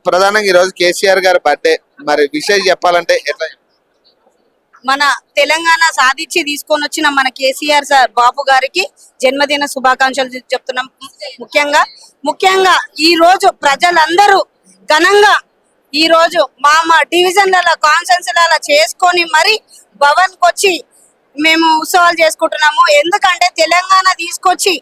ప్రధానంగా ఈ రోజు కేసీఆర్ గారి బర్త్డే, మరి విషయం చెప్పాలంటే ఎట్లా? మన తెలంగాణ సాధించి తీసుకొని వచ్చిన మన కేసీఆర్ సార్ బాబు గారికి జన్మదిన శుభాకాంక్షలు చెప్తున్నాం. ముఖ్యంగా ఈ రోజు ప్రజలందరూ ఘనంగా ఈ రోజు మా డివిజన్ల కాన్ఫరెన్స్ల చేసుకొని మరి భవన్ వచ్చి మేము ఉత్సవాలు చేసుకుంటున్నాము. ఎందుకంటే తెలంగాణ తీసుకొచ్చి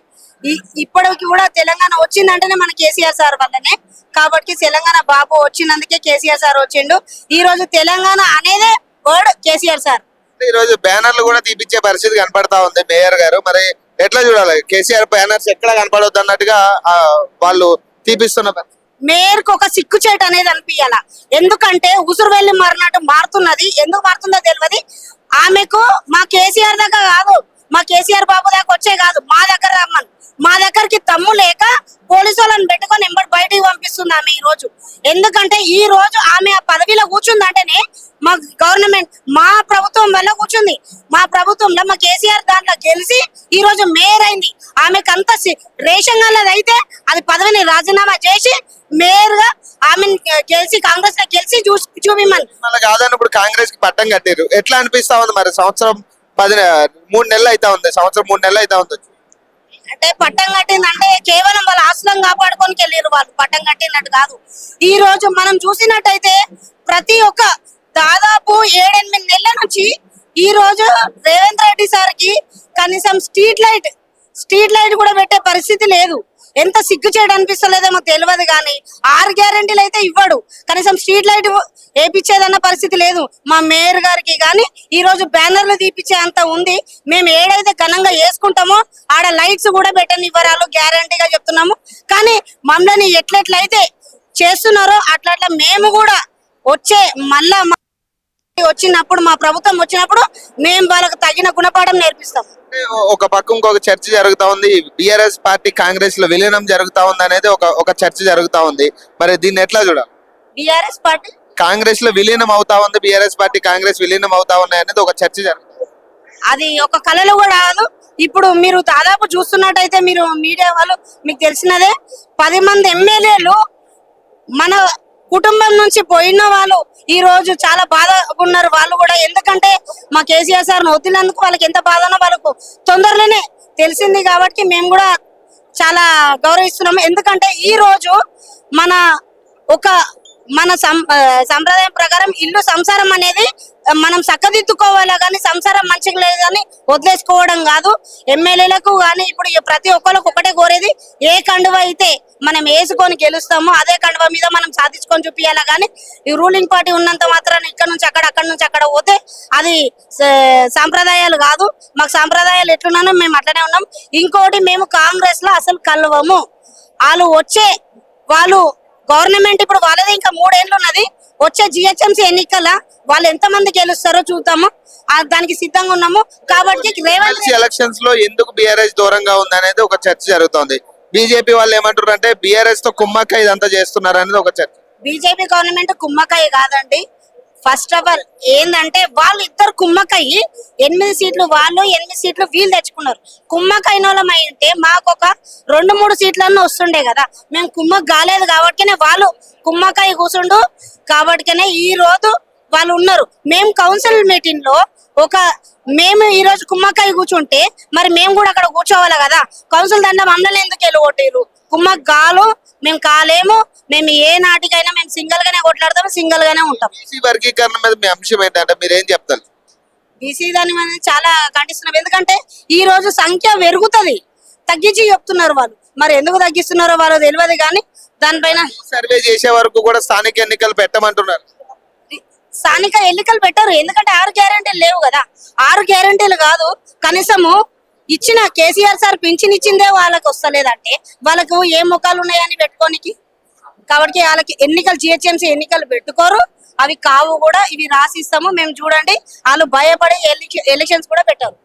ఇప్పటికి కూడా తెలంగాణ వచ్చిందంటేనే మన కేసీఆర్ సార్ వల్లనే. కాబట్టి తెలంగాణ బాబు వచ్చినందుకే కేసీఆర్ సార్ వచ్చిండు. ఈ రోజు తెలంగాణ అనేదే వర్డ్ కేసీఆర్ సార్. ఈ రోజు బ్యానర్లు కూడా తీపిచ్చే పరిస్థితి కనపడతా ఉంది మేయర్ గారు. మరి ఎట్లా చూడాలి? కేసీఆర్ బ్యానర్స్ ఎక్కడ కనపడవద్దు అన్నట్టుగా వాళ్ళు తీపిస్తున్న మేయర్ కు ఒక సిక్కు చేటు అనేది అనిపించాల. ఎందుకంటే ఉసురు వెళ్ళి మారినట్టు మారుతున్నది. ఎందుకు మారుతుందో తెలియదు. ఆమెకు మా కేసీఆర్ దగ్గర కాదు, మా కేసీఆర్ బాబు దాకా వచ్చే కాదు, మా దగ్గర రమ్మని. మా దగ్గరికి తమ్ము లేక పోలీసు వాళ్ళని పెట్టుకొని ఎంబడి బయటికి పంపిస్తుంది ఆమె ఈ రోజు. ఎందుకంటే ఈ రోజు ఆమె ఆ పదవిలో కూర్చుందంటేనే మా గవర్నమెంట్, మా ప్రభుత్వం వల్ల కూర్చుంది. మా ప్రభుత్వంలో మా కేసీఆర్ దాంట్లో గెలిచి ఈ రోజు మేయర్ అయింది. ఆమెకంత రేషన్ అయితే అది పదవిని రాజీనామా చేసి మేయర్ గా ఆమె గెలిచి కాంగ్రెస్ లో గెలిచి చూపిమని. కాదని ఇప్పుడు కాంగ్రెస్ కి పట్టం కట్టారు. ఎట్లా అనిపిస్తా ఉంది? మరి సంవత్సరం 3 నెలలు అయితే ఉంది, సంవత్సరం 3 నెలలు అయితే ఉంది. అంటే పట్టం కట్టిందంటే కేవలం వాళ్ళ ఆస్తులను కాపాడుకొని వెళ్ళారు వాళ్ళు. పట్టం కట్టినట్టు కాదు. ఈ రోజు మనం చూసినట్టయితే ప్రతి ఒక్క దాదాపు 7-8 నెలల నుంచి ఈ రోజు రేవంత్ రెడ్డి సార్ కి కనీసం స్ట్రీట్ లైట్ కూడా పెట్టే పరిస్థితి లేదు. ఎంత సిగ్గు చేయడం అనిపిస్తలేదేమో తెలియదు. కానీ 6 గ్యారెంటీలు అయితే ఇవ్వడు, కనీసం స్ట్రీట్ లైట్ వేపించేదన్న పరిస్థితి లేదు. మా మేయర్ గారికి కానీ ఈ రోజు బ్యానర్లు తీపిచ్చే అంత ఉంది. మేము ఏడైతే ఘనంగా వేసుకుంటామో ఆడ లైట్స్ కూడా పెట్టని ఇవ్వరాలు గ్యారంటీగా చెప్తున్నాము. కానీ మమ్మల్ని ఎట్లెట్లయితే చేస్తున్నారో అట్లా మేము కూడా మళ్ళా వచ్చినప్పుడు, మా ప్రభుత్వం వచ్చినప్పుడు మేము వాళ్ళకి తగిన గుణపాఠం నేర్పిస్తాం. ఒక పక్క ఇంకొక చర్చ జరుగుతా ఉంది. బిఆర్ఎస్ పార్టీ కాంగ్రెస్ లో విలీనం జరుగుతా ఉంది అనేది ఒక చర్చ జరుగుతా ఉంది. మరి దీన్ని ఎట్లా చూడాలి? బిఆర్ఎస్ పార్టీ కాంగ్రెస్ లో విలీనం అవుతా ఉంది, బిఆర్ఎస్ పార్టీ కాంగ్రెస్ విలీనం అవుతా ఉన్నాయి అనేది ఒక చర్చ జరుగుతుంది. అది ఒక కళలో కూడా కాదు. ఇప్పుడు మీరు దాదాపు చూస్తున్నట్టయితే మీరు మీడియా వాళ్ళు మీకు తెలిసినదే 10 మంది ఎమ్మెల్యేలు మన కుటుంబం నుంచి పోయిన వాళ్ళు ఈ రోజు చాలా బాధగా ఉన్నారు వాళ్ళు కూడా. ఎందుకంటే మా కేసీఆర్ సార్ వదిలినందుకు వాళ్ళకి ఎంత బాధనో వాళ్ళకు తొందరలోనే తెలిసింది. కాబట్టి మేము కూడా చాలా గౌరవిస్తున్నాము. ఎందుకంటే ఈ రోజు మన సంప్రదాయం ప్రకారం ఇల్లు సంసారం అనేది మనం చక్కదిద్దుకోవాలా, కానీ సంసారం మంచిగా లేదు కానీ వదిలేసుకోవడం కాదు. ఎమ్మెల్యేలకు కానీ ఇప్పుడు ప్రతి ఒక్కరికి ఒకటే కోరేది, ఏ కండువ అయితే మనం వేసుకొని గెలుస్తామో అదే కండువ మీద మనం సాధించుకొని చూపించాలా. కానీ ఈ రూలింగ్ పార్టీ ఉన్నంత మాత్రాన్ని ఇక్కడ నుంచి అక్కడ పోతే అది సాంప్రదాయాలు కాదు. మాకు సాంప్రదాయాలు ఎట్లున్నానో మేము అట్లనే ఉన్నాం. ఇంకోటి, మేము కాంగ్రెస్ లో అసలు కలవము. వాళ్ళు గవర్నమెంట్ ఇప్పుడు వాళ్ళది ఇంకా 3 ఏళ్ళు ఉన్నది. వచ్చే జిహెచ్ఎంసీ ఎన్నికల వాళ్ళు ఎంత మంది గెలుస్తారో చూద్దాము, దానికి సిద్ధంగా ఉన్నాము. కాబట్టి ఎలక్షన్స్ లో ఎందుకు బిఆర్ఎస్ దూరంగా ఉంది అనేది ఒక చర్చ జరుగుతోంది. బీజేపీ వాళ్ళు ఏమంటారు అంటే బిఆర్ఎస్ తో కుమ్మక్క ఇదంతా చేస్తున్నారు అనేది ఒక చర్చ. బీజేపీ గవర్నమెంట్ కుమ్మక్కయ్య కాదండి. ఫస్ట్ ఆఫ్ ఆల్ ఏంటంటే వాళ్ళు ఇద్దరు కుమ్మక్కయ్యి 8 సీట్లు వాళ్ళు 8 సీట్లు వీళ్ళు తెచ్చుకున్నారు. కుమ్మక్కైన వాళ్ళం అయితే మాకు ఒక 2-3 సీట్లన్నా వస్తుండే కదా. మేము కుమ్మక్ కాలేదు కాబట్టినే వాళ్ళు కుమ్మక్కయ్య కూర్చుండు కాబట్టినే ఈ రోజు వాళ్ళు ఉన్నారు. మేము కౌన్సిల్ మీటింగ్ లో మేము ఈ రోజు కుమ్మక్కయ్య కూర్చుంటే మరి మేము కూడా అక్కడ కూర్చోవాలి కదా. కౌన్సిల్ దండ మమ్మల్ని ఎందుకు వెళ్ళగొట్టారు? కుమ్మక్ కాలు మేము కాలేము. మేము ఏ నాటికైనా మేము సింగల్ గానే కొట్లాడతాము, సింగల్ గానే ఉంటాం. బీసీ వర్గీకరణ మీద మీ అంశం ఏంటంటే మీరు ఏం చెప్తారు? బీసీ దాని మీద చాలా ఖండిస్తున్నాం. ఎందుకంటే ఈ రోజు సంఖ్య పెరుగుతుంది, తగ్గించి చెప్తున్నారు వాళ్ళు. మరి ఎందుకు తగ్గిస్తున్నారో వాళ్ళు తెలియదు. కానీ దానిపైన సర్వే చేసే వరకు కూడా స్థానిక ఎన్నికలు పెట్టమంటున్నారు. స్థానిక ఎన్నికలు పెట్టారు. ఎందుకంటే 6 గ్యారెంటీలు లేవు కదా. 6 గ్యారెంటీలు కాదు, కనీసము ఇచ్చిన కేసీఆర్ సార్ పింఛన్ ఇచ్చిందే వాళ్ళకి వస్తలేదంటే వాళ్ళకు ఏ ముఖాలు ఉన్నాయని పెట్టుకోనికి. కాబట్టి వాళ్ళకి ఎన్నికలు జిహెచ్ఎంసీ ఎన్నికలు పెట్టుకోరు, అవి కావు కూడా. ఇవి రాసిస్తాము మేము చూడండి. వాళ్ళు భయపడి ఎలక్షన్స్ కూడా పెట్టారు.